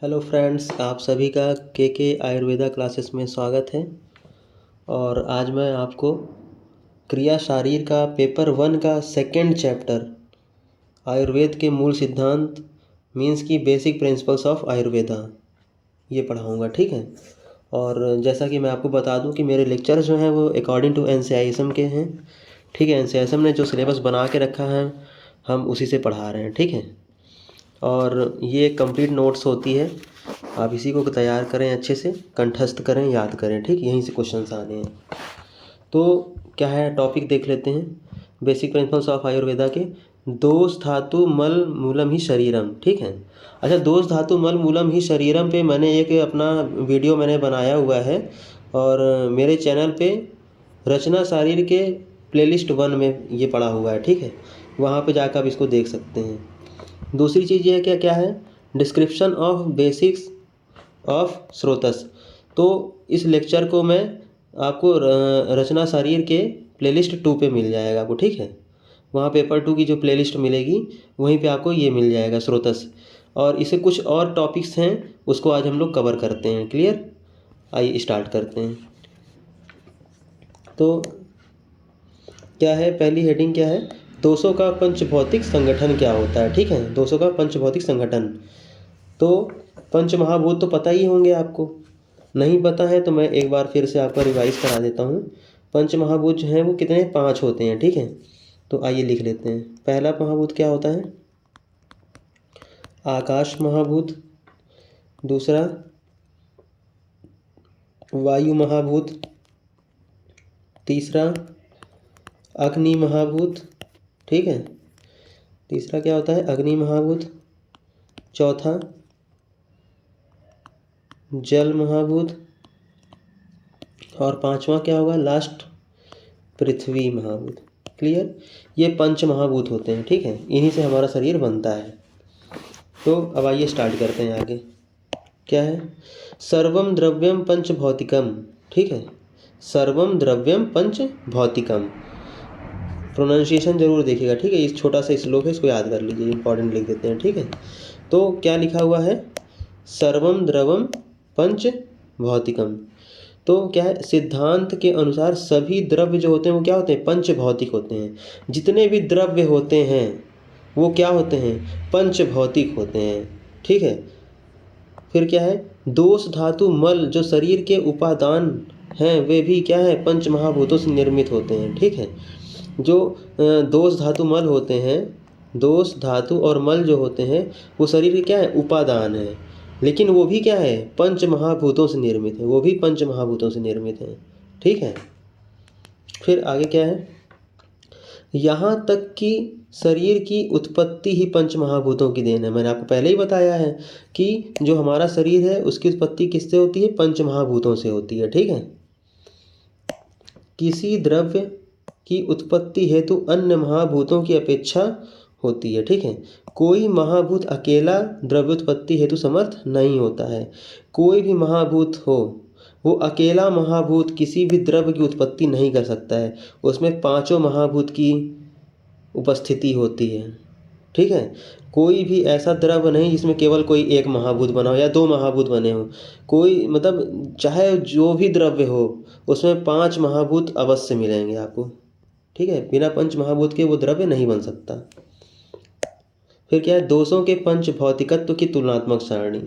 Hello friends, आप सभी का के आयुर्वेदा क्लासेस में स्वागत है। और आज मैं आपको क्रिया शारीर का पेपर 1 का सेकंड चैप्टर आयुर्वेद के मूल सिद्धांत मीन्स की बेसिक प्रिंसिपल्स ऑफ आयुर्वेदा ये पढ़ाऊँगा, ठीक है। और जैसा कि मैं आपको बता दूं कि मेरे लेक्चर जो हैं वो अकॉर्डिंग टू NCISM के हैं, ठीक है। NCISM ने जो सिलेबस बना के रखा है हम उसी से पढ़ा रहे हैं, ठीक है। और ये कंप्लीट नोट्स होती है, आप इसी को तैयार करें, अच्छे से कंठस्थ करें, याद करें, ठीक। यहीं से क्वेश्चंस आने हैं। तो क्या है, टॉपिक देख लेते हैं। बेसिक प्रिंसिपल्स ऑफ आयुर्वेदा के दोष धातु मल मूलम ही शरीरम, ठीक है। अच्छा, दोष धातु मल मूलम ही शरीरम पे मैंने एक अपना वीडियो बनाया हुआ है, और मेरे चैनल पे रचना शारीर के प्लेलिस्ट 1 में ये पड़ा हुआ है, ठीक है। वहाँ पे जाकर आप इसको देख सकते हैं। दूसरी चीज़ ये क्या क्या है, डिस्क्रिप्शन ऑफ बेसिक्स ऑफ स्रोतस। तो इस लेक्चर को मैं आपको रचना शरीर के प्लेलिस्ट 2 पे मिल जाएगा आपको, ठीक है। वहाँ पेपर 2 की जो प्लेलिस्ट मिलेगी वहीं पे आपको ये मिल जाएगा स्रोतस। और इसे कुछ और टॉपिक्स हैं उसको आज हम लोग कवर करते हैं, क्लियर। आइए स्टार्ट करते हैं। तो क्या है, पहली हेडिंग क्या है, दोषों का पंचभौतिक संगठन क्या होता है, ठीक है। दोषों का पंचभौतिक संगठन। तो पंच महाभूत तो पता ही होंगे आपको, नहीं पता है तो मैं एक बार फिर से आपका रिवाइज करा देता हूँ। पंच महाभूत जो हैं वो कितने, 5 होते हैं, ठीक है। तो आइए लिख लेते हैं। पहला महाभूत क्या होता है, आकाश महाभूत। दूसरा वायु महाभूत। तीसरा अग्नि महाभूत, ठीक है। तीसरा क्या होता है, अग्नि महाभूत। चौथा जल महाभूत। और पांचवा क्या होगा, लास्ट पृथ्वी महाभूत, क्लियर। ये पंच महाभूत होते हैं, ठीक है। इन्हीं से हमारा शरीर बनता है। तो अब आइए स्टार्ट करते हैं आगे। क्या है, सर्वम द्रव्यम पंच भौतिकम, ठीक है। सर्वम द्रव्यम पंच भौतिकम, प्रोनाउंसिएशन जरूर देखिएगा, ठीक है। इस छोटा सा श्लोक है, इसको याद कर लीजिए, इंपॉर्टेंट लिख देते हैं, ठीक है। तो क्या लिखा हुआ है, सर्वम द्रवम पंच भौतिकम। तो क्या है, सिद्धांत के अनुसार सभी द्रव्य जो होते हैं वो क्या होते हैं, पंच भौतिक होते हैं। जितने भी द्रव्य होते हैं वो क्या होते हैं, पंच भौतिक होते हैं, ठीक है। फिर क्या है, दोष धातु मल जो शरीर के उपादान हैं वे भी क्या है, पंच महाभूतों से निर्मित होते हैं, ठीक है। जो दोष धातु मल होते हैं, दोष धातु और मल जो होते हैं वो शरीर के क्या है, उपादान है। लेकिन वो भी क्या है, पंच महाभूतों से निर्मित है, वो भी पंच महाभूतों से निर्मित है, ठीक है। फिर आगे क्या है, यहाँ तक कि शरीर की उत्पत्ति ही पंच महाभूतों की देन है। मैंने आपको पहले ही बताया है कि जो हमारा शरीर है उसकी उत्पत्ति किससे होती है, पंच महाभूतों से होती है, ठीक है। किसी द्रव्य की उत्पत्ति हेतु अन्य महाभूतों की अपेक्षा होती है, ठीक है। कोई महाभूत अकेला द्रव्योत्पत्ति हेतु समर्थ नहीं होता है। कोई भी महाभूत हो वो अकेला महाभूत किसी भी द्रव्य की उत्पत्ति नहीं कर सकता है, उसमें पांचों महाभूत की उपस्थिति होती है, ठीक है। कोई भी ऐसा द्रव्य नहीं जिसमें केवल कोई एक महाभूत बना हो या 2 महाभूत बने हो। कोई मतलब चाहे जो भी द्रव्य हो उसमें 5 महाभूत अवश्य मिलेंगे आपको, ठीक है। बिना पंच महाभूत के वो द्रव्य नहीं बन सकता। फिर क्या है, दोषों के पंच भौतिकत्व की तुलनात्मक सारणी।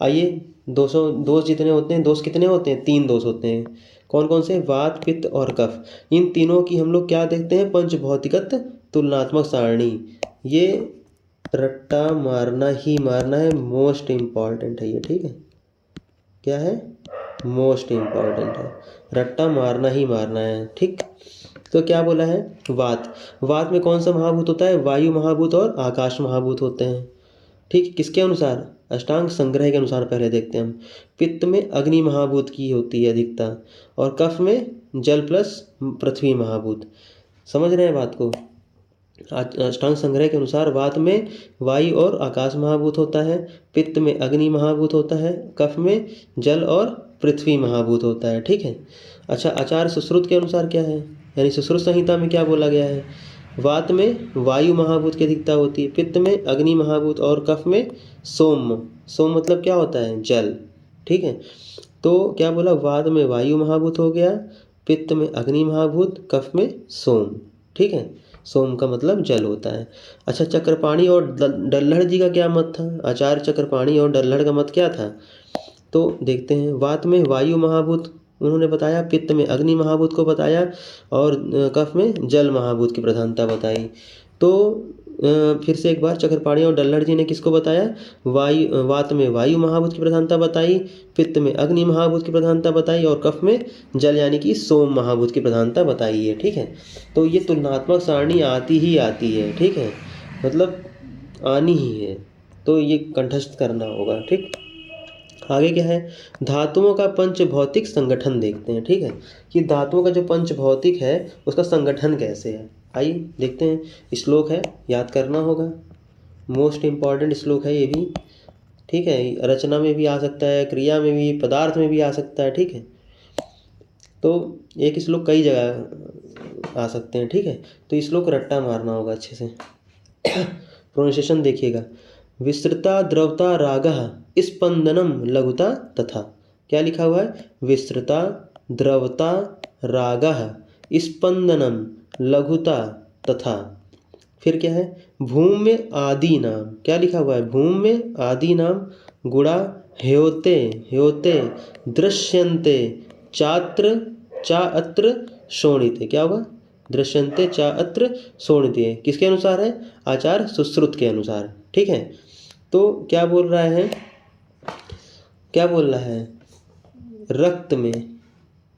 आइए, दोष जितने होते हैं, दोष कितने होते हैं, 3 दोष होते हैं। कौन कौन से, वात पित्त और कफ। इन तीनों की हम लोग क्या देखते हैं, पंच भौतिकत्व तुलनात्मक सारणी। ये रट्टा मारना ही मारना है, मोस्ट इम्पॉर्टेंट है ये, ठीक है। क्या है, मोस्ट इम्पॉर्टेंट है, रट्टा मारना ही मारना है, ठीक। तो क्या बोला है, वात। वात में कौन सा महाभूत होता है, वायु महाभूत और आकाश महाभूत होते हैं, ठीक। किसके अनुसार, अष्टांग संग्रह के अनुसार पहले देखते हैं हम। पित्त में अग्नि महाभूत की होती है अधिकता, और कफ में जल प्लस पृथ्वी महाभूत। समझ रहे हैं बात को। अष्टांग संग्रह के अनुसार वात में वायु और आकाश महाभूत होता है, पित्त में अग्नि महाभूत होता है, कफ में जल और पृथ्वी महाभूत होता है, ठीक है। अच्छा, आचार्य सुश्रुत के अनुसार क्या है, यानी सुश्रुत संहिता में क्या बोला गया है, वात में वायु महाभूत की अधिकता होती है, पित्त में अग्नि महाभूत और कफ में सोम सोम मतलब क्या होता है, जल। ठीक है, तो क्या बोला, वात में वायु महाभूत हो गया, पित्त में अग्नि महाभूत, कफ में सोम। ठीक है, सोम का मतलब जल होता है। अच्छा, चक्रपाणी और डल्लड़ जी का क्या मत था, आचार्य चक्रपाणी और डल्लड़ का मत क्या था, तो देखते हैं। वात में वायु महाभूत उन्होंने बताया, पित्त में अग्नि महाभूत को बताया, और कफ में जल महाभूत की प्रधानता बताई। तो फिर से एक बार, चक्रपाणी और डल्लड़ जी ने किसको बताया, वात में वायु महाभूत की प्रधानता बताई, पित्त में अग्नि महाभूत की प्रधानता बताई, और कफ में जल यानी कि सोम महाभूत की प्रधानता बताई है। ठीक है, तो ये तुलनात्मक सारणी आती ही आती है। ठीक है, मतलब आनी ही है, तो ये कंठस्थ करना होगा। ठीक, आगे क्या है, धातुओं का पंच भौतिक संगठन देखते हैं। ठीक है, कि धातुओं का जो पंच भौतिक है उसका संगठन कैसे है, आइए देखते हैं। श्लोक है, याद करना होगा, मोस्ट इम्पॉर्टेंट श्लोक है ये भी। ठीक है, रचना में भी आ सकता है, क्रिया में भी, पदार्थ में भी आ सकता है। ठीक है, तो एक श्लोक कई जगह आ सकते हैं। ठीक है, तो श्लोक रट्टा मारना होगा अच्छे से। प्रोनाउंसिएशन देखिएगा, विस्तृता द्रवता रागः स्पंदनम लघुता तथा। क्या लिखा हुआ है, विस्तृता द्रवता रागः स्पंदनम लघुता तथा। फिर क्या है, भूम्य आदि नाम, क्या लिखा हुआ है, भूम्य आदि नाम गुणा ह्योते ह्योते दृश्यन्ते चात्र चा अत्र शोणिते। क्या होगा, दृश्यन्ते चा अत्र शोणिते, किसके अनुसार है, आचार्य सुश्रुत के अनुसार। ठीक है, तो क्या बोल रहा है, क्या बोल रहा है, रक्त में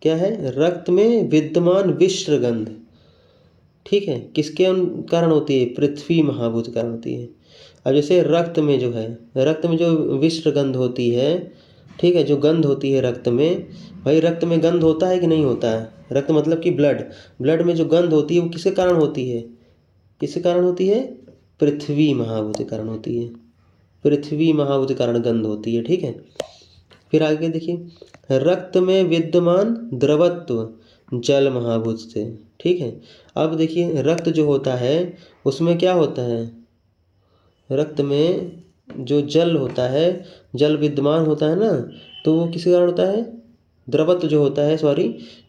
क्या है, रक्त में विद्यमान विश्रगंध। ठीक है, किसके कारण होती है, पृथ्वी महाभूत के कारण होती है। अब जैसे रक्त में जो है, रक्त में जो विश्रगंध होती है, ठीक है, जो गंध होती है रक्त में, भाई रक्त में गंध होता है कि नहीं होता है, रक्त मतलब कि ब्लड, ब्लड में जो गंध होती है वो किसके कारण होती है, किसके कारण होती है, पृथ्वी महाभूत के कारण होती है, पृथ्वी महाभूत के कारण गंध होती है। ठीक है, फिर आगे देखिए, रक्त में विद्यमान द्रवत्व जल महाभूत से। ठीक है, अब देखिए रक्त जो होता है उसमें क्या होता है, रक्त में जो जल होता है, जल विद्यमान होता है ना, तो वो किसके कारण होता है, द्रवत्व जो होता है, सॉरी,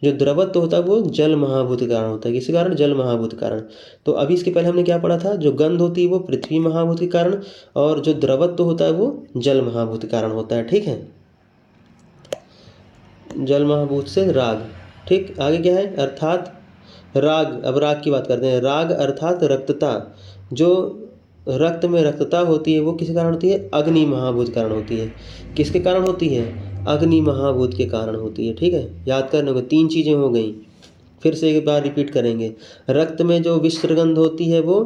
जो द्रवत्व होता है वो जल महाभूत के कारण होता है। किसके कारण, जल महाभूत के कारण। तो अभी इसके पहले हमने क्या पढ़ा था, जो गंध होती है वो पृथ्वी महाभूत के कारण, और जो द्रवत्व होता है वो जल महाभूत के कारण होता है। ठीक है, जल महाभूत से राग। ठीक, आगे क्या है, अर्थात राग, अब राग की बात करते हैं। राग अर्थात रक्तता, जो रक्त में रक्तता होती है वो किसके कारण होती है, अग्नि महाभूत के कारण होती है। किसके कारण होती है, अग्नि महाभूत के कारण होती है। ठीक है, याद करने को 3 चीज़ें हो गई, फिर से एक बार रिपीट करेंगे। रक्त में जो विश्रगंध होती है वो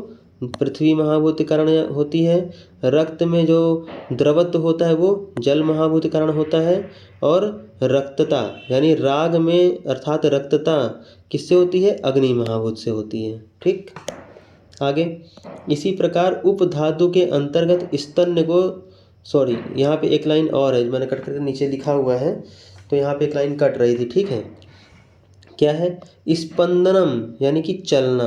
पृथ्वी महाभूत के कारण होती है, रक्त में जो द्रवत्व होता है वो जल महाभूत के कारण होता है, और रक्तता यानी राग में अर्थात रक्तता किससे होती है, अग्नि महाभूत से होती है। ठीक, आगे इसी प्रकार उपधातु के अंतर्गत स्तन्य को, सॉरी यहाँ पे एक लाइन और है, मैंने कट करके नीचे लिखा हुआ है, तो यहाँ पे एक लाइन कट रही थी। ठीक है, क्या है, स्पंदनम यानी कि चलना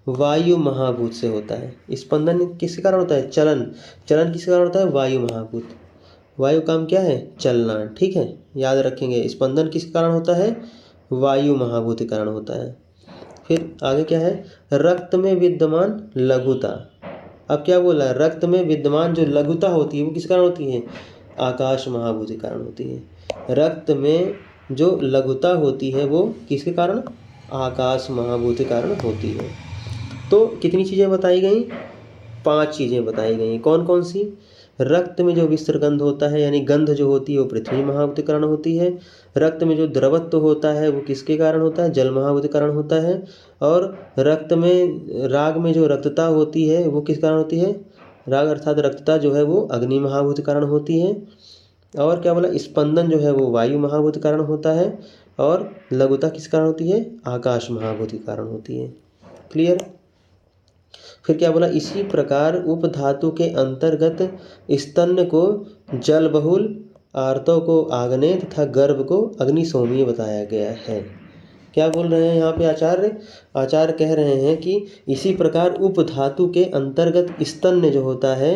वायु महाभूत से होता है। स्पंदन किसके कारण होता है, चलन, चलन किसके कारण होता है, वायु महाभूत। वायु काम क्या है, चलना। ठीक है, याद रखेंगे, स्पंदन किसके कारण होता है, वायु महाभूत के कारण होता है। फिर आगे क्या है, रक्त में विद्यमान लघुता। अब क्या बोला है, रक्त में विद्यमान जो लघुता होती है वो किस कारण होती है, आकाश महाभूत के कारण होती है। रक्त में जो लघुता होती है वो किसके कारण, आकाश महाभूत के कारण होती है। तो कितनी चीज़ें बताई गई, 5 चीज़ें बताई गई। कौन कौन सी, रक्त में जो विसर्गंध होता है यानी गंध जो होती है वो पृथ्वी महाभूत के कारण होती है। रक्त में जो द्रवत्व होता है वो किसके कारण होता है, जल महाभूत के कारण होता है। और रक्त में राग में जो रक्तता होती है वो किस कारण होती है, राग अर्थात रक्तता जो है वो अग्नि महाभूत के कारण होती है। और क्या बोला, स्पंदन जो है वो वायु महाभूत के कारण होता है, और लघुता किस कारण होती है, आकाश महाभूत के कारण होती है। क्लियर। फिर क्या बोला, इसी प्रकार उपधातु के अंतर्गत स्तन्य को जल बहुल, आर्तव को आग्नेय तथा गर्भ को अग्निशोमीय बताया गया है। क्या बोल रहे हैं यहाँ पे आचार्य कह रहे हैं कि इसी प्रकार उपधातु के अंतर्गत स्तन्य जो होता है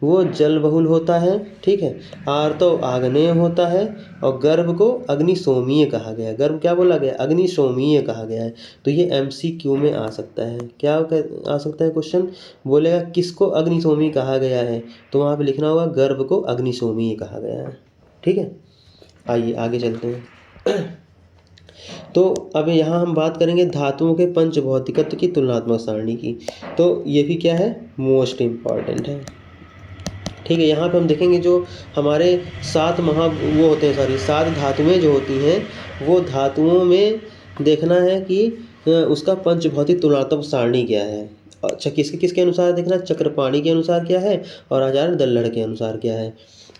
वो जल बहुल होता है, ठीक है। आर्तव आग्नेय होता है और गर्भ को अग्निशोमीय कहा गया है। गर्भ क्या बोला गया? अग्निशोमीय कहा गया है। तो ये MCQ में आ सकता है। क्या आ सकता है क्वेश्चन? बोलेगा किसको अग्निशोमी कहा गया है, तो वहाँ पे लिखना होगा गर्भ को अग्निशोमीय कहा गया है, ठीक है। आइए आगे चलते हैं। तो अब यहाँ हम बात करेंगे धातुओं के पंचभौतिकत्व की तुलनात्मक सारणी की। तो ये भी क्या है? मोस्ट इम्पॉर्टेंट है, ठीक है। यहाँ पे हम देखेंगे जो हमारे सात धातुएं जो होती हैं वो धातुओं में देखना है कि उसका पंचभौतिक तुलनात्मक सारणी क्या है। अच्छा, किसके अनुसार देखना? चक्रपाणी के अनुसार क्या है और आचार्य दल्लड़ के अनुसार क्या है।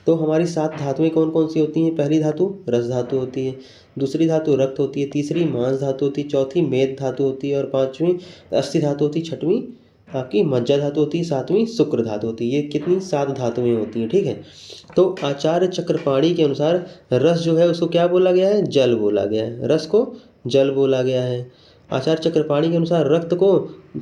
तो हमारी सात धातुएं कौन कौन सी होती हैं? पहली धातु रस धातु होती है, दूसरी धातु रक्त होती है, तीसरी मांस धातु होती है, चौथी मेद धातु होती है और पांचवी अस्थि धातु होती है, छठवीं आपकी मज्जा धातु होती है, सातवीं शुक्र धातु होती है। ये कितनी? सात धातुएं होती हैं, ठीक है। तो आचार्य चक्रपाणी के अनुसार रस जो है उसको क्या बोला गया है? जल बोला गया है। रस को जल बोला गया है। आचार्य चक्रपाणी के अनुसार रक्त को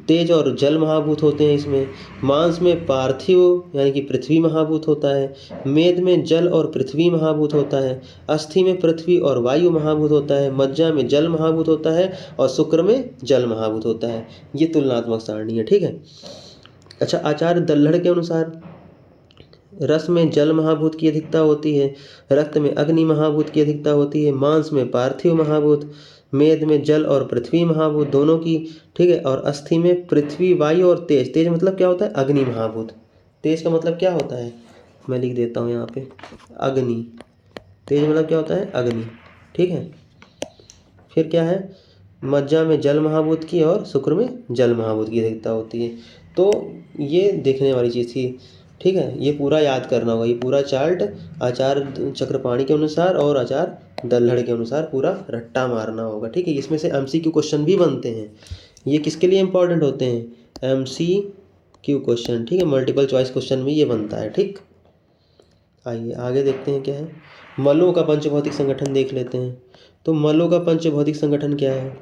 तेज और जल महाभूत होते हैं इसमें। मांस में पार्थिव यानी कि पृथ्वी महाभूत होता है। मेद में जल और पृथ्वी महाभूत होता है। अस्थि में पृथ्वी और वायु महाभूत होता है। मज्जा में जल महाभूत होता है और शुक्र में जल महाभूत होता है। ये तुलनात्मक सारणी है, ठीक है। अच्छा, आचार्य दल्लड़ के अनुसार रस में जल महाभूत की अधिकता होती है, रक्त में अग्नि महाभूत की अधिकता होती है, मांस में पार्थिव महाभूत, मेद में जल और पृथ्वी महाभूत दोनों की, ठीक है। और अस्थि में पृथ्वी वायु और तेज। तेज मतलब क्या होता है? अग्नि महाभूत। तेज का मतलब क्या होता है? मैं लिख देता हूँ यहाँ पे, अग्नि। तेज मतलब क्या होता है? अग्नि, ठीक है। फिर क्या है? मज्जा में जल महाभूत की और शुक्र में जल महाभूत की अधिकता होती है। तो ये देखने वाली चीज़ थी, ठीक है। ये पूरा याद करना होगा, ये पूरा चार्ट आचार्य चक्रपाणी के अनुसार और आचार्य दल्लड़ के अनुसार पूरा रट्टा मारना होगा, ठीक है। इसमें से MCQ क्वेश्चन भी बनते हैं। ये किसके लिए इंपॉर्टेंट होते हैं? MCQ क्वेश्चन, ठीक है। मल्टीपल चॉइस क्वेश्चन में ये बनता है, ठीक। आइए आगे देखते हैं क्या है। मलों का पंचभौतिक संगठन देख लेते हैं। तो मलों का पंचभौतिक संगठन क्या है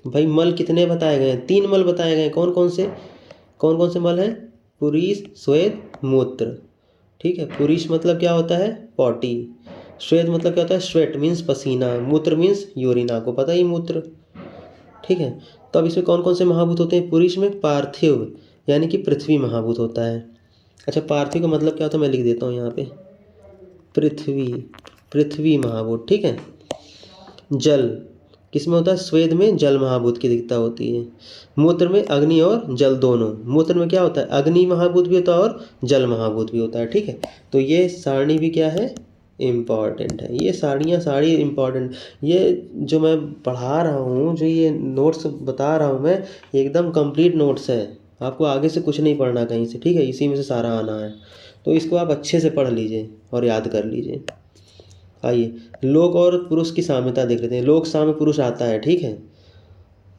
भाई? मल कितने बताए गए हैं? 3 मल बताए गए। कौन कौन से मल हैं? पुरीष, श्वेत, मूत्र, ठीक है। पुरीष मतलब क्या होता है? पॉटी। श्वेत मतलब क्या होता है? स्वेट मीन्स पसीना। मूत्र मीन्स यूरिन, आपको पता ही मूत्र, ठीक है। तो अब इसमें कौन कौन से महाभूत होते हैं? पुरीष में पार्थिव यानी कि पृथ्वी महाभूत होता है। अच्छा, पार्थिव का मतलब क्या होता है? मैं लिख देता हूँ यहाँ पे, पृथ्वी महाभूत, ठीक है। जल किसमें होता है? स्वेद में जल महाभूत की अधिकता होती है। मूत्र में अग्नि और जल दोनों। मूत्र में क्या होता है? अग्नि महाभूत भी होता है और जल महाभूत भी होता है, ठीक है। तो ये सारणी भी क्या है? इम्पॉर्टेंट है। ये सारी इम्पॉर्टेंट। ये जो मैं पढ़ा रहा हूँ, जो ये नोट्स बता रहा हूँ मैं, ये एकदम कंप्लीट नोट्स है। आपको आगे से कुछ नहीं पढ़ना कहीं से, ठीक है। इसी में से सारा आना है। तो इसको आप अच्छे से पढ़ लीजिए और याद कर लीजिए। आइए लोक और पुरुष की साम्यता देख लेते हैं। लोक साम्य पुरुष आता है, ठीक है।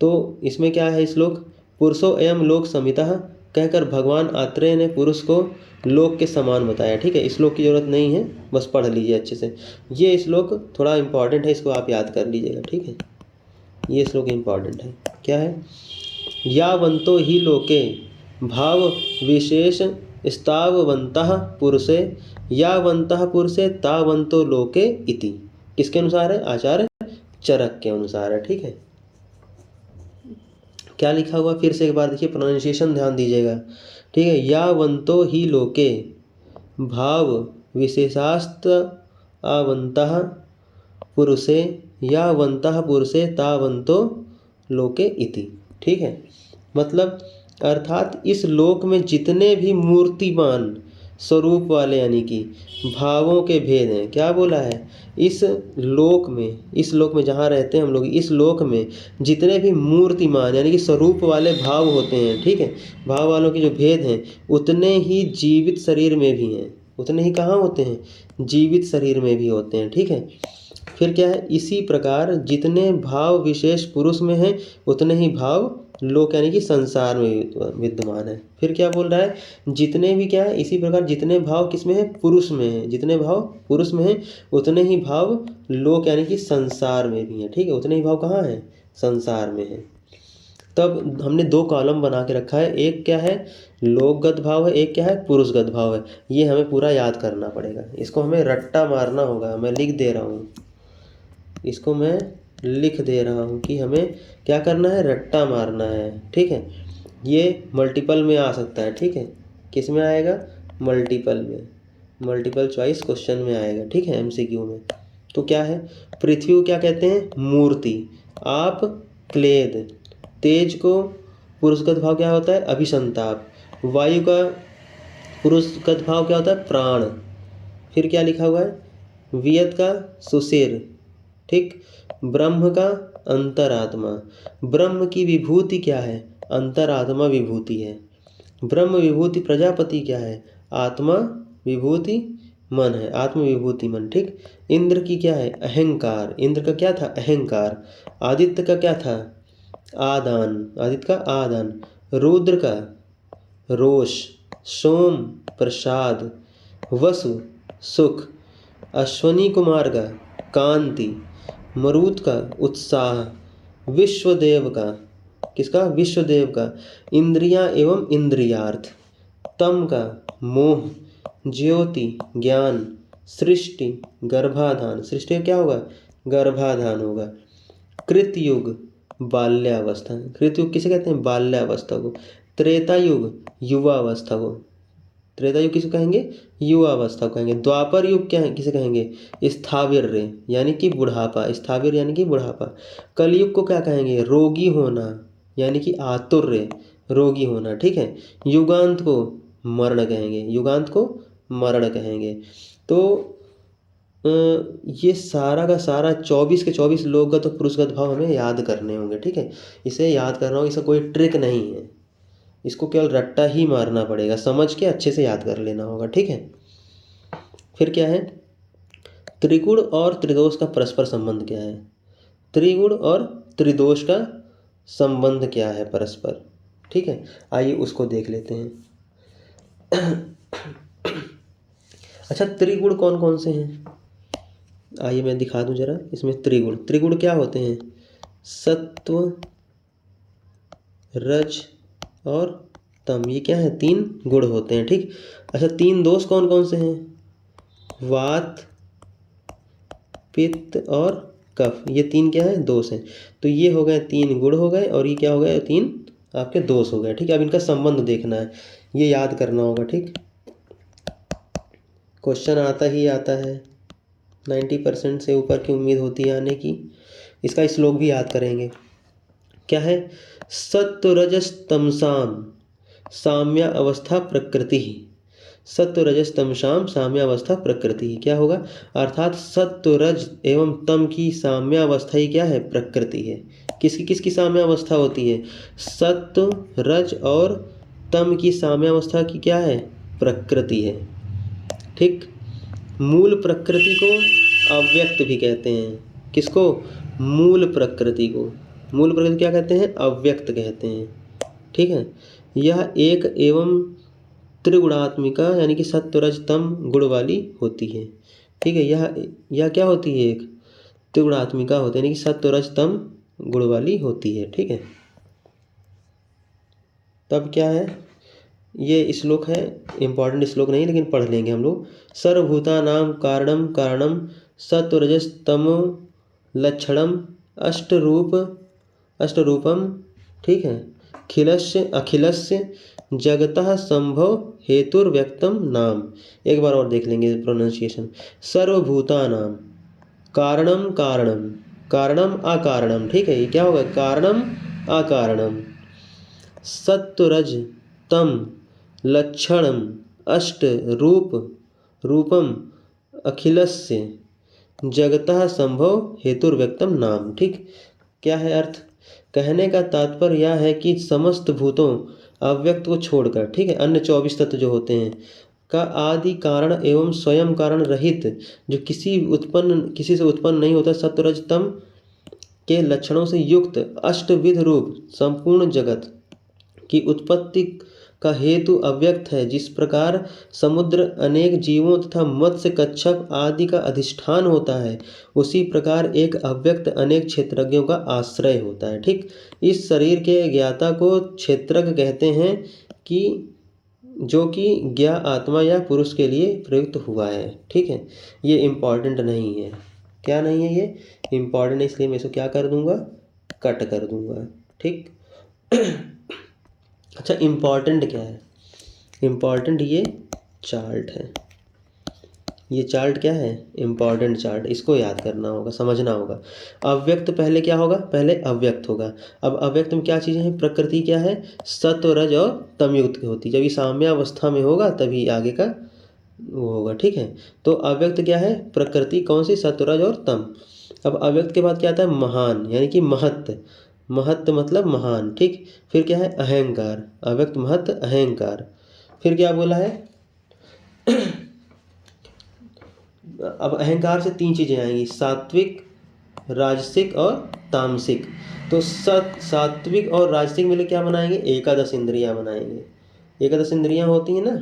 तो इसमें क्या है? श्लोक पुरुषो एवं लोक समितः कहकर भगवान आत्रेय ने पुरुष को लोक के समान बताया, ठीक है। श्लोक की जरूरत नहीं है, बस पढ़ लीजिए अच्छे से। ये श्लोक थोड़ा इम्पॉर्टेंट है, इसको आप याद कर लीजिएगा, ठीक है। ये श्लोक इम्पॉर्टेंट है। क्या है? यावन्तो ही लोके भाव विशेष स्थाववन्तः पुरुषे यावन्तः पुरुषे तावन्तो लोके इति। किसके अनुसार है? आचार्य चरक के अनुसार है, ठीक है। क्या लिखा हुआ फिर से एक बार देखिए, प्रोनाउंसिएशन ध्यान दीजिएगा, ठीक है। यावन्तो ही लोके भाव विशेषास्त आवन्तः पुरुषे यावन्तः पुरुषे तावन्तो लोके इति, ठीक है। मतलब अर्थात इस लोक में जितने भी मूर्तिमान स्वरूप वाले यानी कि भावों के भेद हैं, क्या बोला है? इस लोक में जहाँ रहते हैं हम लोग, इस लोक में जितने भी मूर्तिमान यानी कि स्वरूप वाले भाव होते हैं, ठीक है, भाव वालों के जो भेद हैं, उतने ही जीवित शरीर में भी हैं। उतने ही कहाँ होते हैं? जीवित शरीर में भी होते हैं, ठीक है। फिर क्या है? इसी प्रकार जितने भाव विशेष पुरुष में हैं, उतने ही भाव लोक यानी कि संसार में विद्यमान है। फिर क्या बोल रहा है, जितने भी क्या है, इसी प्रकार जितने भाव किसमें है, पुरुष में है, जितने भाव पुरुष में है उतने ही भाव लोक यानी कि संसार में भी है। ठीक है, उतने ही भाव कहाँ है, संसार में है। तब हमने दो कॉलम बना के रखा है, एक क्या है लोकगत भाव है, एक क्या है पुरुषगत भाव है। ये हमें पूरा याद करना पड़ेगा, इसको हमें रट्टा मारना होगा। मैं लिख दे रहा हूँ, इसको मैं लिख दे रहा हूँ कि हमें क्या करना है, रट्टा मारना है। ठीक है, ये मल्टीपल में आ सकता है। ठीक है, किस में आएगा, मल्टीपल में, मल्टीपल चॉइस क्वेश्चन में आएगा। ठीक है, एमसीक्यू में। तो क्या है, पृथ्वी को क्या कहते हैं, मूर्ति। आप क्लेद। तेज को पुरुषगत भाव क्या होता है, अभिसंताप। वायु का पुरुषगत भाव क्या होता है, प्राण। फिर क्या लिखा हुआ है, वियत का सुशिर। ठीक, ब्रह्म का अंतरात्मा। ब्रह्म की विभूति क्या है, अंतरात्मा विभूति है। ब्रह्म विभूति प्रजापति क्या है, आत्मा विभूति मन है, आत्म विभूति मन। ठीक, इंद्र की क्या है, अहंकार। इंद्र का क्या था, अहंकार। आदित्य का क्या था, आदान, आदित्य का आदान। रुद्र का रोष। सोम प्रसाद। वसु सुख। अश्वनी कुमार का कांति। मरुत का उत्साह। विश्वदेव का, किसका, विश्वदेव का इंद्रियां एवं इंद्रियार्थ। तम का मोह। ज्योति ज्ञान। सृष्टि गर्भाधान, सृष्टि का क्या होगा, गर्भाधान होगा। कृतयुग बाल्यावस्था, कृतयुग किसे कहते हैं, बाल्यावस्था को। त्रेता युग युवावस्था को, त्रेता युग किसे कहेंगे, युवावस्था को कहेंगे। द्वापर युग क्या है, किसे कहेंगे, स्थाविर यानी कि बुढ़ापा, स्थाविर यानी कि बुढ़ापा। कलयुग को क्या कहेंगे, रोगी होना यानी कि आतुर्य, रोगी होना। ठीक है, युगांत को मरण कहेंगे, युगांत को मरण कहेंगे। तो ये सारा का सारा 24 के 24 लोकगत और पुरुषगत भाव हमें याद करने होंगे। ठीक है, इसे याद करना होगा, इसका कोई ट्रिक नहीं है, इसको केवल रट्टा ही मारना पड़ेगा, समझ के अच्छे से याद कर लेना होगा। ठीक है, फिर क्या है, त्रिगुण और त्रिदोष का परस्पर संबंध क्या है, त्रिगुण और त्रिदोष का संबंध क्या है परस्पर। ठीक है, आइए उसको देख लेते हैं। अच्छा, त्रिगुण कौन कौन से हैं, आइए मैं दिखा दूं जरा। इसमें त्रिगुण, त्रिगुण क्या होते हैं, सत्व रज और तम, ये क्या है, तीन गुण होते हैं। ठीक, अच्छा, तीन दोष कौन कौन से हैं, वात पित्त और कफ, ये तीन क्या है, दोष हैं। तो ये हो गए तीन गुण हो गए, और ये क्या हो गए, तीन आपके दोष हो गए। ठीक है, अब इनका संबंध देखना है, ये याद करना होगा। ठीक, क्वेश्चन आता ही आता है, 90% से ऊपर की उम्मीद होती है आने की। इसका श्लोक भी याद करेंगे, क्या है, सत्व रजस तमसाम साम्य अवस्था प्रकृति। सत्व रजस तमसाम साम्य अवस्था प्रकृति क्या होगा, अर्थात सत्व रज एवं तम की साम्य अवस्था ही क्या है, प्रकृति है। किसकी किसकी साम्य अवस्था होती है, सत्व रज और तम की साम्य अवस्था की क्या है, प्रकृति है। ठीक, मूल प्रकृति को अव्यक्त भी कहते हैं, किसको, मूल प्रकृति को, मूल प्रकृति क्या कहते हैं, अव्यक्त कहते हैं। ठीक है, यह एक एवं त्रिगुणात्मिका यानी कि सत्व रज तम गुण वाली होती है। ठीक है, यह क्या होती है, एक त्रिगुणात्मिका होती है, यानी कि सत्व रज तम गुण वाली होती है। ठीक है, तब क्या है, ये श्लोक है, इम्पॉर्टेंट श्लोक नहीं लेकिन पढ़ लेंगे हम लोग। सर्वभूतानां कारणम कारणम सत्वरजस तमो लक्षणम अष्टरूपम। ठीक है, खिलस्य अखिलस्य जगतः संभव हेतुर्व्यक्तम नाम। एक बार और देख लेंगे प्रोनाउंसिएशन, सर्वभूतानां कारणम कारणम कारणम अकारणम। ठीक है, ये क्या होगा, कारणम अकारणम। सत्वरज तम लक्षणम अष्ट रूपम अखिलस्य जगतः संभव हेतुर्व्यक्तम नाम। ठीक, क्या है अर्थ, कहने का तात्पर्य यह है कि समस्त भूतों अव्यक्त को छोड़कर, ठीक है, अन्य 24 तत्व जो होते हैं का आदि कारण एवं स्वयं कारण रहित, जो किसी से उत्पन्न नहीं होता, सत्वरज तम के लक्षणों से युक्त अष्टविध रूप संपूर्ण जगत की उत्पत्ति का हेतु अव्यक्त है। जिस प्रकार समुद्र अनेक जीवों तथा मत्स्य कच्छप आदि का अधिष्ठान होता है, उसी प्रकार एक अव्यक्त अनेक क्षेत्रज्ञों का आश्रय होता है। ठीक, इस शरीर के ज्ञाता को क्षेत्रज्ञ कहते हैं कि जो कि ज्ञा आत्मा या पुरुष के लिए प्रयुक्त हुआ है। ठीक है, ये इम्पॉर्टेंट नहीं है। क्या नहीं है? ये इम्पॉर्टेंट है, इसलिए मैं इसको क्या कर दूंगा, कट कर दूंगा। ठीक अच्छा, इम्पॉर्टेंट क्या है? इम्पॉर्टेंट ये चार्ट है। ये चार्ट क्या है? Important chart. इसको याद करना होगा, समझना होगा। अव्यक्त पहले क्या होगा? पहले अव्यक्त होगा। अब अव्यक्त में क्या चीज़ें हैं? प्रकृति क्या है? सत्व रज और तमयुक्त की होती है। जब ये साम्यावस्था में होगा तभी आगे का वो होगा। ठीक है, तो अव्यक्त क्या है? प्रकृति। कौन सी? सत्व रज और तम। अब अव्यक्त के बाद क्या आता है? महान, यानी कि महत्व। महत्व मतलब महान। ठीक, फिर क्या है? अहंकार। अव्यक्त महत्व अहंकार। फिर क्या बोला है? अब अहंकार से तीन चीज़ें आएंगी, सात्विक, राजसिक और तामसिक। तो सात्विक और राजसिक मिले क्या बनाएंगे? एकादश इंद्रियां बनाएंगे। एकादश इंद्रियां होती हैं ना,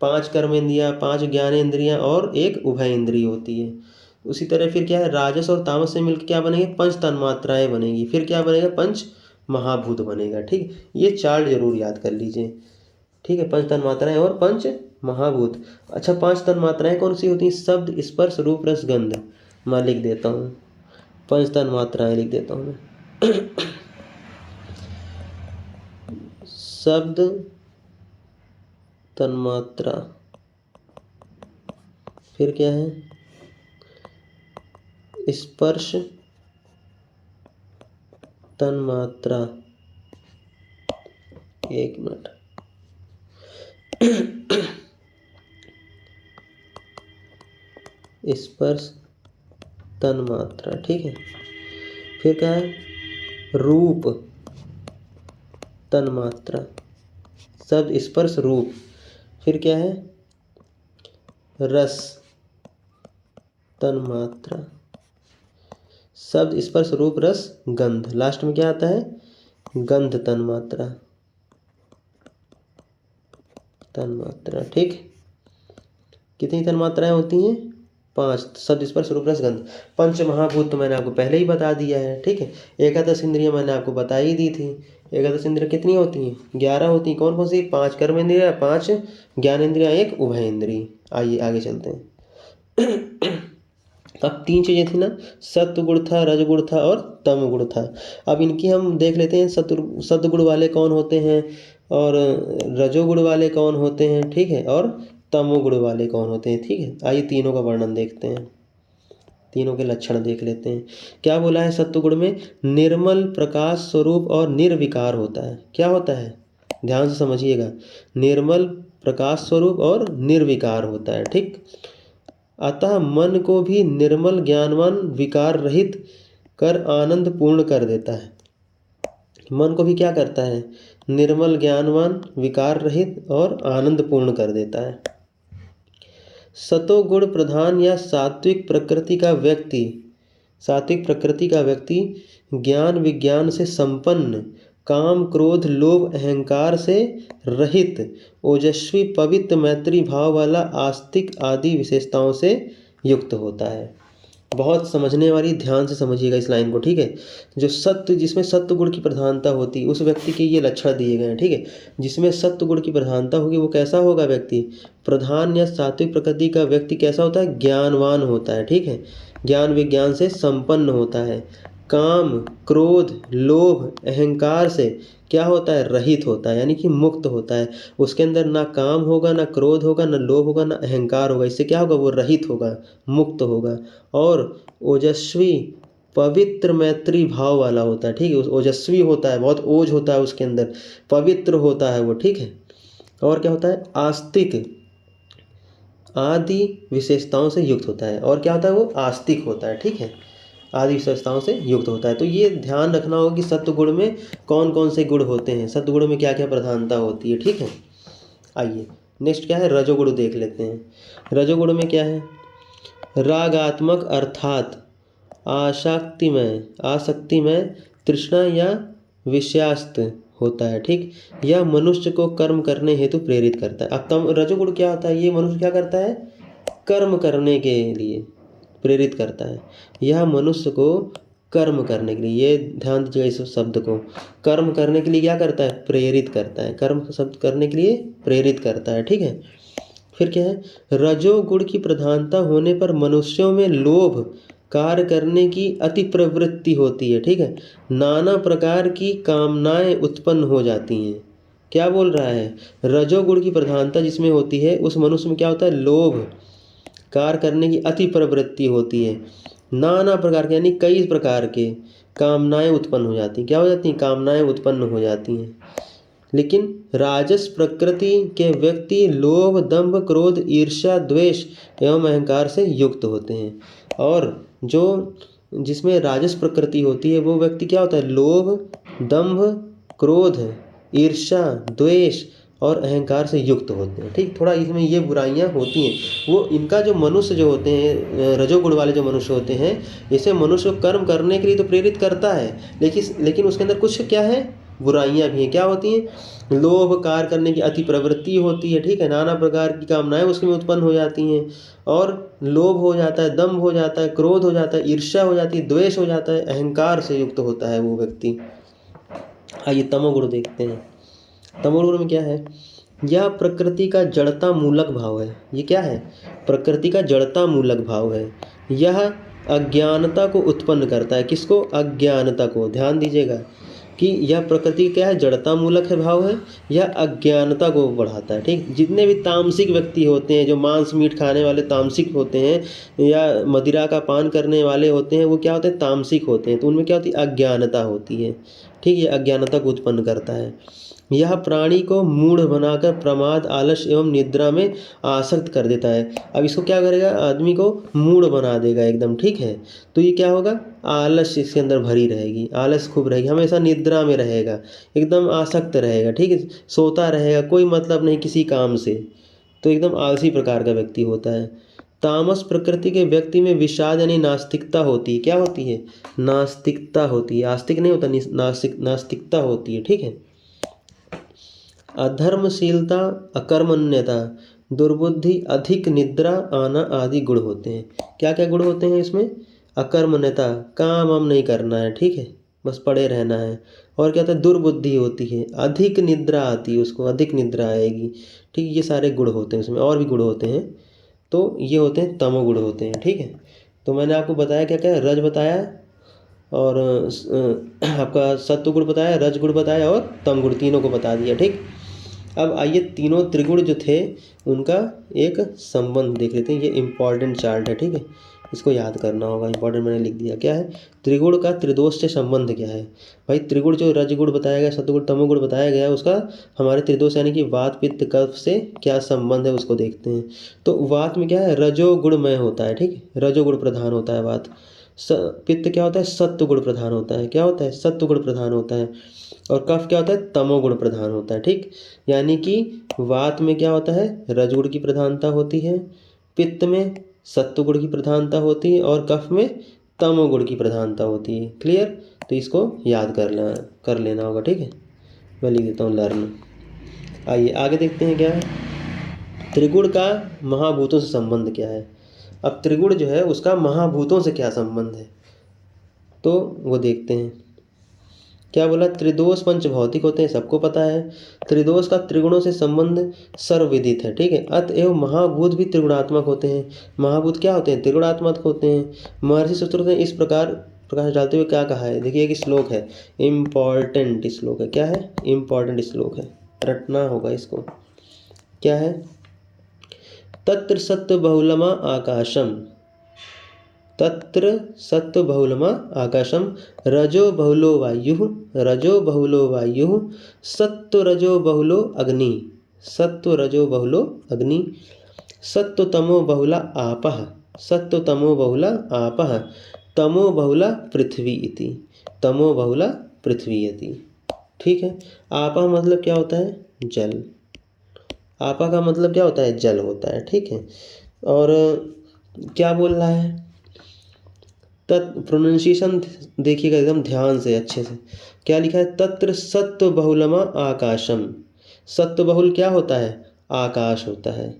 5 कर्म इंद्रियां, 5 ज्ञान इंद्रियां और एक उभय इंद्रिय होती है। उसी तरह फिर क्या है? राजस और तामस से मिलकर क्या बनेंगे? पंच तन्मात्राएं बनेगी। फिर क्या बनेगा? पंच महाभूत बनेगा। ठीक, ये चार्ट जरूर याद कर लीजिए। ठीक है, पंच तन्मात्राएं और पंच महाभूत। अच्छा, 5 तन्मात्राएं कौन सी होती हैं? शब्द, स्पर्श, रूप, रस, गंध। मैं लिख देता हूँ, 5 तन्मात्राएं लिख देता हूँ मैं। शब्द तन्मात्रा, फिर क्या है? स्पर्श तन्मात्रा। एक मिनट। स्पर्श तन्मात्रा। ठीक है, फिर क्या है? रूप तन्मात्रा। शब्द, स्पर्श, रूप। फिर क्या है? रस तन्मात्रा। शब्द, स्पर्श, रूप, रस, गंध। लास्ट में क्या आता है? गंध तन्मात्रा। तन्मात्रा। ठीक, कितनी तन्मात्राएं होती हैं? 5। शब्द, स्पर्श, रूप, रस, गंध। पंच महाभूत तो मैंने आपको पहले ही बता दिया है। ठीक है, एकादश इंद्रियां मैंने आपको बता ही दी थी। एकादश इंद्रियां कितनी होती हैं? 11 होती हैं। कौन कौन सी? 5 कर्म इंद्रियां, 5 ज्ञान इंद्रियां, एक उभय इंद्रिय। आइए आगे चलते हैं। अब 3 चीज़ें थी ना, सत्व गुण था, रज गुण था और तम गुण था। अब इनकी हम देख लेते हैं, सत्व गुण वाले कौन होते हैं और रजोगुण वाले कौन होते हैं। ठीक है, और तमोगुण वाले कौन होते हैं। ठीक है, आइए तीनों का वर्णन देखते हैं, तीनों के लक्षण देख लेते हैं। क्या बोला है? सत्वगुण में निर्मल प्रकाश स्वरूप और निर्विकार होता है। क्या होता है? ध्यान से समझिएगा, निर्मल प्रकाश स्वरूप और निर्विकार होता है। ठीक, अतः मन को भी निर्मल ज्ञानवान विकार रहित कर आनंद पूर्ण कर देता है। मन को भी क्या करता है? निर्मल ज्ञानवान विकार रहित और आनंद पूर्ण कर देता है। सतोगुण प्रधान या सात्विक प्रकृति का व्यक्ति ज्ञान विज्ञान से संपन्न, काम क्रोध लोभ अहंकार से रहित, ओजस्वी पवित्र मैत्री भाव वाला, आस्तिक आदि विशेषताओं से युक्त होता है। बहुत समझने वाली, ध्यान से समझिएगा इस लाइन को। ठीक है, जो सत्व, जिसमें सत्व गुण की प्रधानता होती है, उस व्यक्ति के ये लक्षण दिए गए हैं। ठीक है, जिसमें सत्व गुण की प्रधानता होगी वो कैसा होगा व्यक्ति? प्रधान या सात्विक प्रकृति का व्यक्ति कैसा होता है? ज्ञानवान होता है। ठीक है, ज्ञान विज्ञान से संपन्न होता है, काम क्रोध लोभ अहंकार से क्या होता है? रहित होता है, यानी कि मुक्त होता है। उसके अंदर ना काम होगा, ना क्रोध होगा, ना लोभ होगा, ना अहंकार होगा। इससे क्या होगा? वो रहित होगा, मुक्त होगा। और ओजस्वी पवित्र मैत्री भाव वाला होता है। ठीक है, ओजस्वी होता है, बहुत ओज होता है उसके अंदर, पवित्र होता है वो। ठीक है, और क्या होता है? आस्तिक आदि विशेषताओं से युक्त होता है। और क्या होता है? वो आस्तिक होता है। ठीक है, आदि विशेषताओं से युक्त होता है। तो ये ध्यान रखना होगा कि सत्वगुण में कौन कौन से गुण होते हैं, सत्वगुण में क्या क्या प्रधानता होती है। ठीक है, आइए नेक्स्ट क्या है? रजोगुण देख लेते हैं। रजोगुण में क्या है? रागात्मक अर्थात आसक्ति में तृष्णा या विषयास्त होता है, ठीक। यह मनुष्य को कर्म करने हेतु प्रेरित करता है। अब रजोगुण क्या होता है, ये मनुष्य क्या करता है, कर्म करने के लिए प्रेरित करता है। यह मनुष्य को कर्म करने के लिए, ये ध्यान दीजिएगा इस शब्द को, कर्म करने के लिए क्या करता है, प्रेरित करता है। कर्म शब्द करने के लिए प्रेरित करता है, ठीक है। फिर क्या है, रजोगुण की प्रधानता होने पर मनुष्यों में लोभ, कार्य करने की अति प्रवृत्ति होती है, ठीक है। नाना प्रकार की कामनाएं उत्पन्न हो जाती हैं। क्या बोल रहा है, रजोगुण की प्रधानता जिसमें होती है उस मनुष्य में क्या होता है, लोभ, कार्य करने की अति प्रवृत्ति होती है। नाना प्रकार के यानी कई प्रकार के कामनाएं उत्पन्न हो जाती हैं। क्या हो जाती हैं, कामनाएं उत्पन्न हो जाती हैं। लेकिन राजस प्रकृति के व्यक्ति लोभ, दंभ, क्रोध, ईर्ष्या, द्वेष एवं अहंकार से युक्त होते हैं। और जो जिसमें राजस प्रकृति होती है वो व्यक्ति क्या होता है, लोभ, दंभ, क्रोध, ईर्ष्या, द्वेष और अहंकार से युक्त होते हैं, ठीक। थोड़ा इसमें ये बुराइयां होती हैं। वो इनका जो मनुष्य जो होते हैं, रजोगुण वाले जो मनुष्य होते हैं, इसे मनुष्य को कर्म करने के लिए तो प्रेरित करता है, लेकिन उसके अंदर कुछ क्या है, बुराइयां भी हैं। क्या होती हैं, लोभ, कार्य करने की अति प्रवृत्ति होती है, ठीक है। नाना प्रकार की कामनाएं उसमें उत्पन्न हो जाती हैं और लोभ हो जाता है, दंभ हो जाता है, क्रोध हो जाता है, ईर्ष्या हो जाती है, द्वेष हो जाता है, अहंकार से युक्त होता है वो व्यक्ति। आइए तमोगुण देखते हैं। तमोगुण में क्या है, यह प्रकृति का जड़ता मूलक भाव है। ये क्या है, प्रकृति का जड़ता मूलक भाव है। यह अज्ञानता को उत्पन्न करता है। किसको, अज्ञानता को। ध्यान दीजिएगा कि यह प्रकृति क्या है, जड़ता मूलक है भाव है, यह अज्ञानता को बढ़ाता है, ठीक। जितने भी तामसिक व्यक्ति होते हैं, जो मांस मीट खाने वाले तामसिक होते हैं या मदिरा का पान करने वाले होते हैं, वो क्या होते हैं, तामसिक होते हैं। तो उनमें क्या होती है, अज्ञानता होती है, ठीक। ये अज्ञानता को उत्पन्न करता है। यह प्राणी को मूढ़ बनाकर प्रमाद, आलस्य एवं निद्रा में आसक्त कर देता है। अब इसको क्या करेगा, आदमी को मूढ़ बना देगा एकदम, ठीक है। तो ये क्या होगा, आलस्य इसके अंदर भरी रहेगी, आलस्य खूब रहेगी, हमेशा निद्रा में रहेगा, एकदम आसक्त रहेगा, ठीक है। सोता रहेगा, कोई मतलब नहीं किसी काम से, तो एकदम आलसी प्रकार का व्यक्ति होता है। तामस प्रकृति के व्यक्ति में विषाद यानी नास्तिकता होती है। क्या होती है, नास्तिकता होती है। आस्तिक नहीं होता, नास्तिकता होती है, ठीक है। अधर्मशीलता, अकर्मण्यता, दुर्बुद्धि, अधिक निद्रा आना आदि गुण होते हैं। क्या क्या गुण होते हैं इसमें, अकर्मण्यता, काम वाम नहीं करना है, ठीक है, बस पड़े रहना है। और क्या होता है, दुर्बुद्धि होती है, अधिक निद्रा आती है, उसको अधिक निद्रा आएगी, ठीक। ये सारे गुण होते हैं उसमें, और भी गुण होते हैं। तो ये होते हैं तमोगुण होते हैं, ठीक है। तो मैंने आपको बताया क्या क्या, रज बताया और आपका सत्वगुण बताया, रजगुण बताया और तमगुण, तीनों को बता दिया, ठीक। अब आइए तीनों त्रिगुण जो थे उनका एक संबंध देख लेते हैं। ये इम्पॉर्टेंट चार्ट है, ठीक है, इसको याद करना होगा। इम्पॉर्टेंट मैंने लिख दिया। क्या है, त्रिगुण का त्रिदोष से संबंध क्या है। भाई त्रिगुण जो रजगुण बताया गया, सत्वगुण, तमोगुण बताया गया, उसका हमारे त्रिदोष यानी कि वात, पित्त, कफ से क्या संबंध है उसको देखते हैं। तो वात में क्या है, रजोगुणमय होता है, ठीक है, रजोगुण प्रधान होता है वात। पित्त क्या होता है, सत्वगुण प्रधान होता है। क्या होता है, सत्वगुण प्रधान होता है। और कफ क्या होता है, तमोगुण प्रधान होता है, ठीक। यानी कि वात में क्या होता है, रजगुण की प्रधानता होती है, पित्त में सत्वगुण की प्रधानता होती है और कफ में तमोगुण की प्रधानता होती है। क्लियर, तो इसको याद कर लेना होगा, ठीक है। मैं लिख देता हूँ लर्न। आइए आगे देखते हैं क्या है, त्रिगुण का महाभूतों से संबंध क्या है। अब त्रिगुण जो है उसका महाभूतों से क्या संबंध है, तो वो देखते हैं। क्या बोला, त्रिदोष पंच भौतिक होते हैं, सबको पता है। त्रिदोष का त्रिगुणों से संबंध सर्वविदित है, ठीक है। अतएव महाभूत भी त्रिगुणात्मक होते हैं। महाभूत क्या होते हैं, त्रिगुणात्मक होते हैं। महर्षि सूत्र ने इस प्रकार प्रकाश डालते हुए क्या कहा है, देखिए एक श्लोक है, इम्पॉर्टेंट श्लोक है। क्या है, इम्पॉर्टेंट श्लोक है, रटना होगा इसको। क्या है, तत्र सत्व बहुलमा आकाशम, तत्र सत्व बहुलमा आकाशम, रजो बहुलो वायुः, रजो बहुलो वायुः, सत्व रजो बहुलो अग्नि, सत्व रजो बहुलो अग्नि, सत्व तमो बहुला आपः, सत्व तमो बहुला आपः, तमो बहुला पृथ्वी इति, तमो बहुला पृथ्वी इति, ठीक है। आपः मतलब क्या होता है, जल। आपा का मतलब क्या होता है, जल होता है, ठीक है। और क्या बोल रहा है, प्रोनाउंसिएशन देखिएगा एकदम ध्यान से अच्छे से। क्या लिखा है? तत्र सत्व बहुलमा आकाशम। सत्व बहुल क्या होता है? आकाश होता है।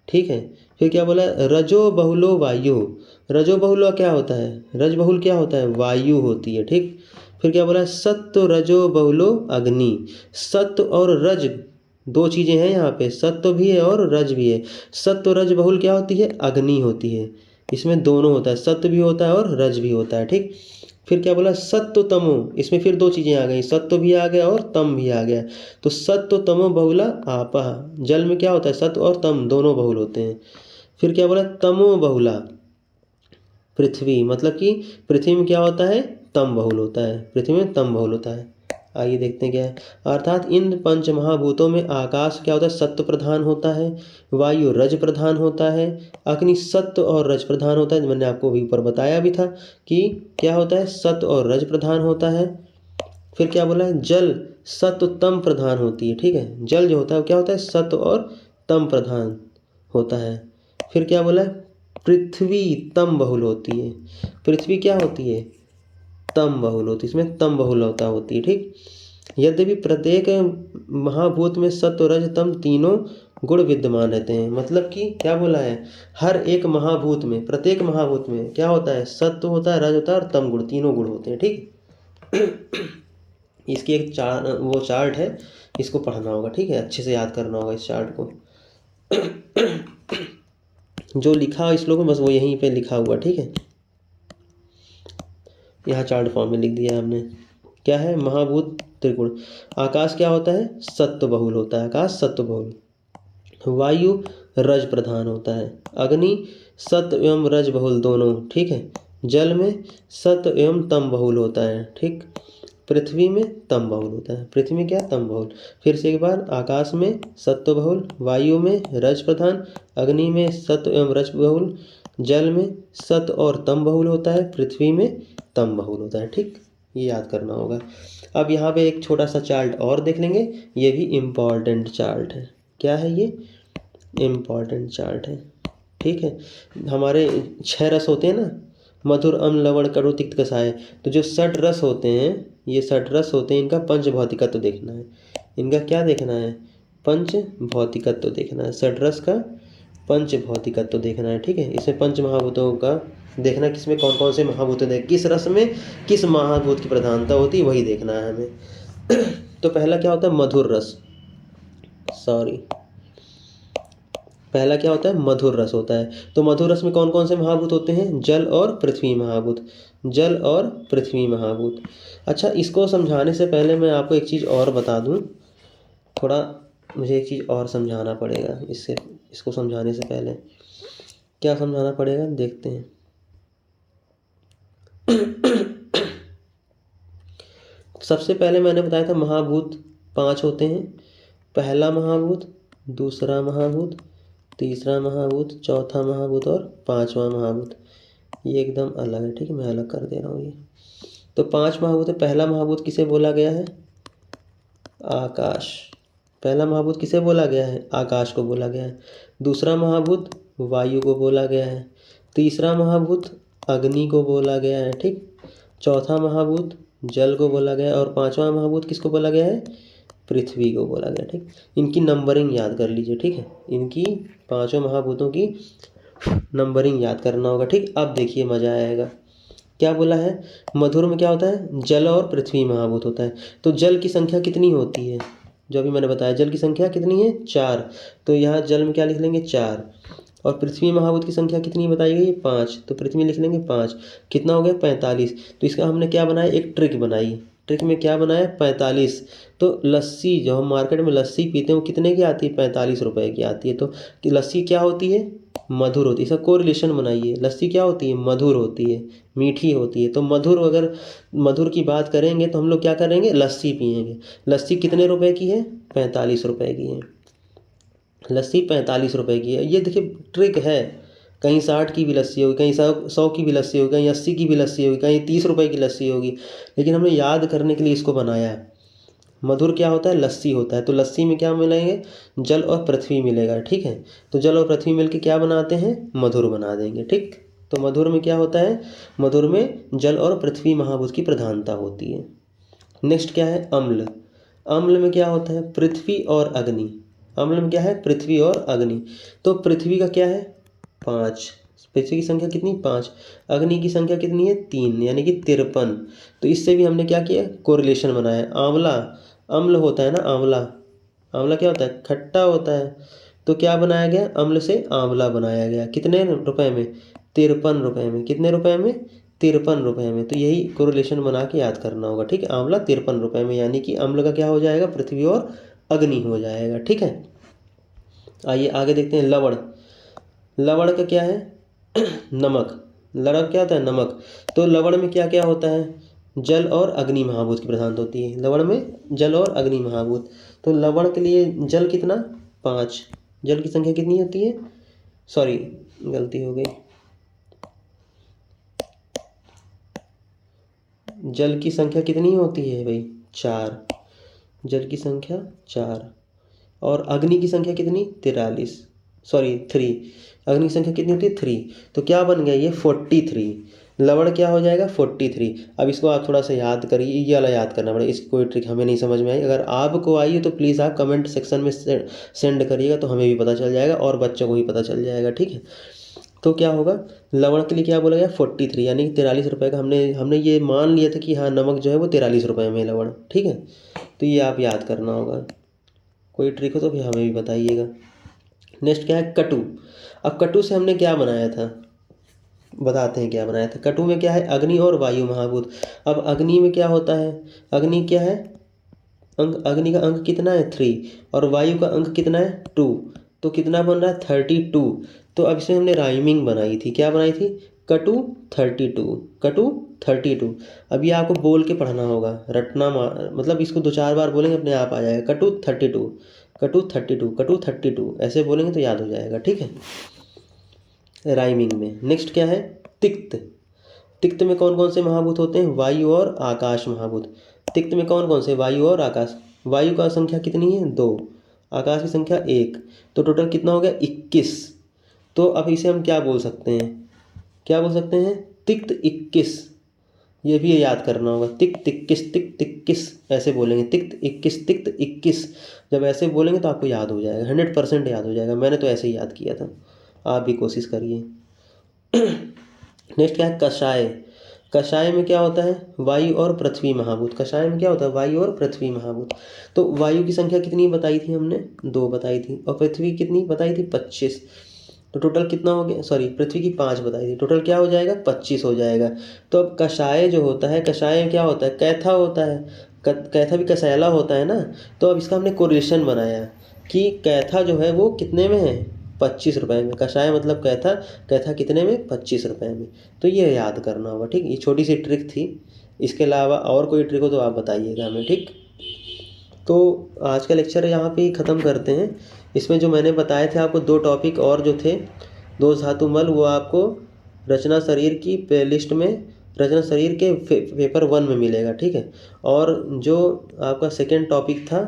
ठीक है। फिर क्या बोला? रजो बहुलो वायु। रजो बहुलो क्या होता है? रज बहुल क्या होता है? वायु होती है। ठीक। फिर क्या बोला? सत्व रजो बहुलो अग्नि। सत्व और रज दो चीज़ें हैं यहाँ पे, सत्व भी है और रज भी है। सत्व रज बहुल क्या होती है? अग्नि होती है। इसमें दोनों होता है, सत्व भी होता है और रज भी होता है। ठीक। फिर क्या बोला? सत्व तमो। इसमें फिर दो चीज़ें आ गई, सत्व भी आ गया और तम भी आ गया। तो सत्व तमो बहुला आपः। जल में क्या होता है? सत्व और तम दोनों बहुल होते हैं। फिर क्या बोला? तमो बहुला पृथ्वी। मतलब कि पृथ्वी में क्या होता है? तम बहुल होता है। पृथ्वी में तम बहुल होता है। आइए देखते हैं क्या है। अर्थात इन पंच महाभूतों में आकाश क्या होता है? सत्व प्रधान होता है, वायु रज प्रधान होता है, अग्नि सत्व और रज प्रधान होता है। मैंने आपको भी ऊपर बताया भी था कि क्या होता है? सत्व और रज प्रधान होता है। फिर क्या बोला है? जल सत्व तम प्रधान होती है। ठीक है। जल जो होता है वो क्या होता है? सत्व और तम प्रधान होता है। फिर क्या बोला है? पृथ्वी तम बहुल होती है। पृथ्वी क्या होती है? तम बहुल होती है। इसमें तम बहुलता होती है। ठीक। यद्यपि प्रत्येक महाभूत में सत्व रज तम तीनों गुण विद्यमान रहते हैं। मतलब कि क्या बोला है? हर एक महाभूत में, प्रत्येक महाभूत में क्या होता है? सत्व होता है, रज होता है और तम गुण, तीनों गुण होते हैं। ठीक। इसकी एक वो चार्ट है, इसको पढ़ना होगा। ठीक है। अच्छे से याद करना होगा इस चार्ट को। जो लिखा इस श्लोक में बस वो यहीं पे लिखा हुआ। ठीक है। यहाँ चार्ट फॉर्म में लिख दिया हमने। क्या है? महाभूत त्रिगुण। आकाश क्या होता है? सत्व बहुल होता है। आकाश सत्व बहुल। वायु रज प्रधान होता है। अग्नि सत्व एवं रज बहुल दोनों। ठीक है। जल में सत्व एवं तम बहुल होता है। ठीक। पृथ्वी में तम बहुल होता है। पृथ्वी में क्या? तम बहुल। फिर से एक बार, आकाश में सत्व बहुल, वायु में रज प्रधान, अग्नि में सत्व एवं रज बहुल, जल में सत्व और तम बहुल होता है, पृथ्वी में तम बहुल होता है। ठीक। ये याद करना होगा। अब यहाँ पे एक छोटा सा चार्ट और देख लेंगे। ये भी इम्पॉर्टेंट चार्ट है। क्या है ये? इम्पॉर्टेंट चार्ट है। ठीक है। हमारे 6 रस होते हैं ना, मधुर अम्ल लवण कटु तिक्त कसाय। तो जो 6 रस होते हैं, ये 6 रस होते हैं, इनका पंच भौतिकत्व देखना है। इनका क्या देखना है? पंच भौतिकत्व देखना है। 6 रस का पंच भौतिकत्व देखना है। ठीक है। इसमें पंच महाभूतों का देखना, किसमें कौन कौन से महाभूत होते हैं, किस रस में किस महाभूत की प्रधानता होती है, वही देखना है हमें। तो पहला क्या होता है? मधुर रस। सॉरी, पहला क्या होता है? मधुर रस होता है। तो मधुर रस में कौन कौन से महाभूत होते हैं? जल और पृथ्वी महाभूत। जल और पृथ्वी महाभूत। अच्छा, इसको समझाने से पहले मैं आपको एक चीज़ और बता दूं। थोड़ा मुझे एक चीज़ और समझाना पड़ेगा। इसको समझाने से पहले क्या समझाना पड़ेगा, देखते हैं। सबसे पहले मैंने बताया था महाभूत 5 होते हैं। पहला महाभूत, दूसरा महाभूत, तीसरा महाभूत, चौथा महाभूत और 5वां महाभूत। ये एकदम अलग है। ठीक है। मैं अलग कर दे रहा हूँ ये। तो 5 महाभूत है। पहला महाभूत किसे बोला गया है? आकाश। पहला महाभूत किसे बोला गया है? आकाश को बोला गया है। दूसरा महाभूत वायु को बोला गया है। तीसरा महाभूत अग्नि को बोला गया है। ठीक। चौथा महाभूत जल को बोला गया है और 5वां महाभूत किसको बोला गया है? पृथ्वी को बोला गया। ठीक। इनकी नंबरिंग याद कर लीजिए। ठीक है। इनकी 5 महाभूतों की नंबरिंग याद करना होगा। ठीक। अब देखिए मज़ा आएगा। क्या बोला है? मधुर में क्या होता है? जल और पृथ्वी महाभूत होता है। तो जल की संख्या कितनी होती है? जो अभी मैंने बताया, जल की संख्या कितनी है? 4। तो यहाँ जल में क्या लिख लेंगे? 4। और पृथ्वी महाभूत की संख्या कितनी बताई गई? 5। तो पृथ्वी लिख लेंगे 5। कितना हो गया? 45। तो इसका हमने क्या बनाया? एक ट्रिक बनाई। ट्रिक में क्या बनाया? 45। तो लस्सी, जो हम मार्केट में लस्सी पीते हैं, वो कितने की आती है? 45 रुपए की आती है। तो कि लस्सी क्या होती है? मधुर होती है। इसका कोरिलेशन बनाइए। लस्सी क्या होती है? मधुर होती है, मीठी होती है। तो मधुर, अगर मधुर की बात करेंगे तो हम लोग क्या करेंगे? लस्सी पियेंगे। लस्सी कितने रुपए की है? 45 रुपए की है। लस्सी 45 रुपए की है। ये देखिए ट्रिक है। कहीं 60 की भी लस्सी होगी, कहीं 100 की भी लस्सी होगी, कहीं 80 की भी लस्सी होगी, कहीं 30 रुपए की लस्सी होगी। लेकिन हमने याद करने के लिए इसको बनाया है। मधुर क्या होता है? लस्सी होता है। तो लस्सी में क्या मिलेंगे? जल और पृथ्वी मिलेगा। ठीक है। तो जल और पृथ्वी मिलकर क्या बनाते हैं? मधुर बना देंगे। ठीक। तो मधुर में क्या होता है, मधुर में जल और पृथ्वी महाभूत की प्रधानता होती है। नेक्स्ट क्या है, अम्ल। अम्ल में क्या होता है, पृथ्वी और अग्नि। अम्ल में क्या है, पृथ्वी और अग्नि। तो पृथ्वी का क्या है 5, पृथ्वी की संख्या कितनी 5, अग्नि की संख्या कितनी है 3 यानी कि 53। तो इससे भी हमने क्या किया, कोरिलेशन बनाया। आंवला, अम्ल होता है ना आंवला, आंवला क्या होता है, खट्टा होता है। तो क्या बनाया गया, अम्ल से आंवला बनाया गया। कितने रुपए में, 53 रुपए में। कितने रुपए में, 53 रुपए में। तो यही कोरिलेशन बना के याद करना होगा, ठीक है। आंवला 53 रुपए में, यानी कि अम्ल का क्या हो जाएगा, पृथ्वी और अग्नि हो जाएगा, ठीक है। आइए आगे देखते हैं, लवण। लवण का क्या है नमक। लवण क्या होता है, नमक। तो लवण में क्या क्या होता है, जल और अग्नि महाभूत की प्रधानता होती है। लवण में जल और अग्नि महाभूत। तो लवण के लिए जल कितना 5, जल की संख्या कितनी होती है, सॉरी गलती हो गई, जल की संख्या कितनी होती है भाई 4, जल की संख्या 4। और अग्नि की संख्या कितनी 43, सॉरी 3, अग्नि की संख्या कितनी होती है 3। तो क्या बन गया ये 43, लवण क्या हो जाएगा 43। अब इसको आप थोड़ा सा याद करिए, ये वाला याद करना पड़ेगा। इसकी कोई ट्रिक हमें नहीं समझ में आई, अगर आपको आई हो तो प्लीज़ आप कमेंट सेक्शन में सेंड करिएगा, तो हमें भी पता चल जाएगा और बच्चों को भी पता चल जाएगा, ठीक है। तो क्या होगा, लवण के लिए क्या बोला गया 43 यानी कि 43 रुपये का। हमने हमने ये मान लिया था कि हाँ नमक जो है वो 43 रुपये में लवण, ठीक है। तो ये आप याद करना होगा, कोई ट्रिक हो तो फिर हमें भी बताइएगा। नेक्स्ट क्या है, कटु। अब कटु से हमने क्या बनाया था, बताते हैं क्या बनाया था। कटु में क्या है, अग्नि और वायु महाभूत। अब अग्नि में क्या होता है, अग्नि क्या है, अंक, अग्नि का अंक कितना है 3 और वायु का अंक कितना है 2। तो कितना बन रहा है 32। तो अब इसमें हमने राइमिंग बनाई थी, क्या बनाई थी, कटु 32, कटु 32। अभी आपको बोल के पढ़ना होगा, रटना मतलब इसको 2-4 बार बोलेंगे अपने आप आ जाएगा, कटु 32, कटु 32, कटु 32, ऐसे बोलेंगे तो याद हो जाएगा, ठीक है। राइमिंग में नेक्स्ट क्या है, तिक्त। तिक्त में कौन कौन से महाभूत होते हैं, वायु और आकाश महाभूत। तिक्त में कौन कौन से, वायु और आकाश। वायु का संख्या कितनी है 2, आकाश की संख्या 1। तो टोटल कितना हो गया 21। तो अब इसे हम क्या बोल सकते हैं, क्या बोल सकते हैं, तिक्त 21। ये भी याद करना होगा, तिक्त 21, तिक्त 21 ऐसे बोलेंगे, तिक्त 21, तिक्त 21। जब ऐसे बोलेंगे तो आपको याद हो जाएगा, 100% याद हो जाएगा। मैंने तो ऐसे ही याद किया था, आप भी कोशिश करिए। नेक्स्ट क्या है, कषाय। कषाय में क्या होता है, वायु और पृथ्वी महाभूत। कषाय में क्या होता है, वायु और पृथ्वी महाभूत। तो वायु की संख्या कितनी बताई थी हमने 2 बताई थी, और पृथ्वी कितनी बताई थी 25। तो टोटल कितना हो गया, सॉरी पृथ्वी की 5 बताई थी, टोटल क्या हो जाएगा 25 हो जाएगा। तो अब कषाय जो होता है, कषाय में क्या होता है, कैथा होता है, कैथा भी कसैला होता है ना। तो अब इसका हमने कोरिलेशन बनाया कि कैथा जो है वो कितने में है 25 रुपये में, कषाय मतलब कैथा, कैथा कितने में 25 रुपये में। तो ये याद करना होगा, ठीक। ये छोटी सी ट्रिक थी, इसके अलावा और कोई ट्रिक हो तो आप बताइएगा हमें, ठीक। तो आज का लेक्चर यहाँ पे ही ख़त्म करते हैं। इसमें जो मैंने बताए थे आपको 2 टॉपिक और जो थे, 2 धातुमल, वो आपको रचना शरीर की प्लेलिस्ट में, रचना शरीर के पेपर 1 में मिलेगा, ठीक है। और जो आपका सेकेंड टॉपिक था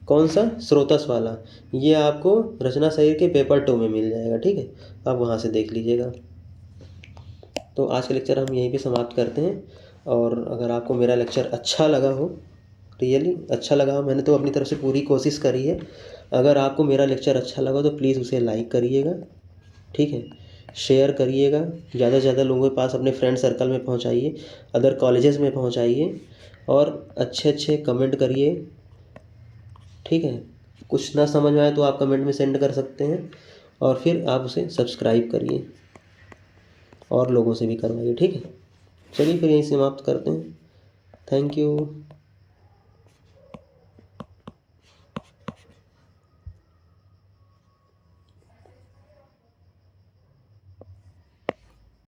कौन सा, स्रोतस वाला, ये आपको रचना शरीर के पेपर 2 में मिल जाएगा, ठीक है। आप वहाँ से देख लीजिएगा। तो आज का लेक्चर हम यहीं पे समाप्त करते हैं। और अगर आपको मेरा लेक्चर अच्छा लगा हो, रियली अच्छा लगा, मैंने तो अपनी तरफ से पूरी कोशिश करी है। अगर आपको मेरा लेक्चर अच्छा लगा तो प्लीज़ उसे लाइक करिएगा, ठीक है। शेयर करिएगा, ज़्यादा से ज़्यादा लोगों के पास अपने फ्रेंड सर्कल में पहुंचाइए, अदर कॉलेजेस में पहुंचाइए, और अच्छे अच्छे कमेंट करिए, ठीक है। कुछ ना समझ में आए तो आप कमेंट में सेंड कर सकते हैं, और फिर आप उसे सब्सक्राइब करिए और लोगों से भी करवाइए, ठीक है। चलिए फिर यहीं समाप्त करते हैं। Thank you.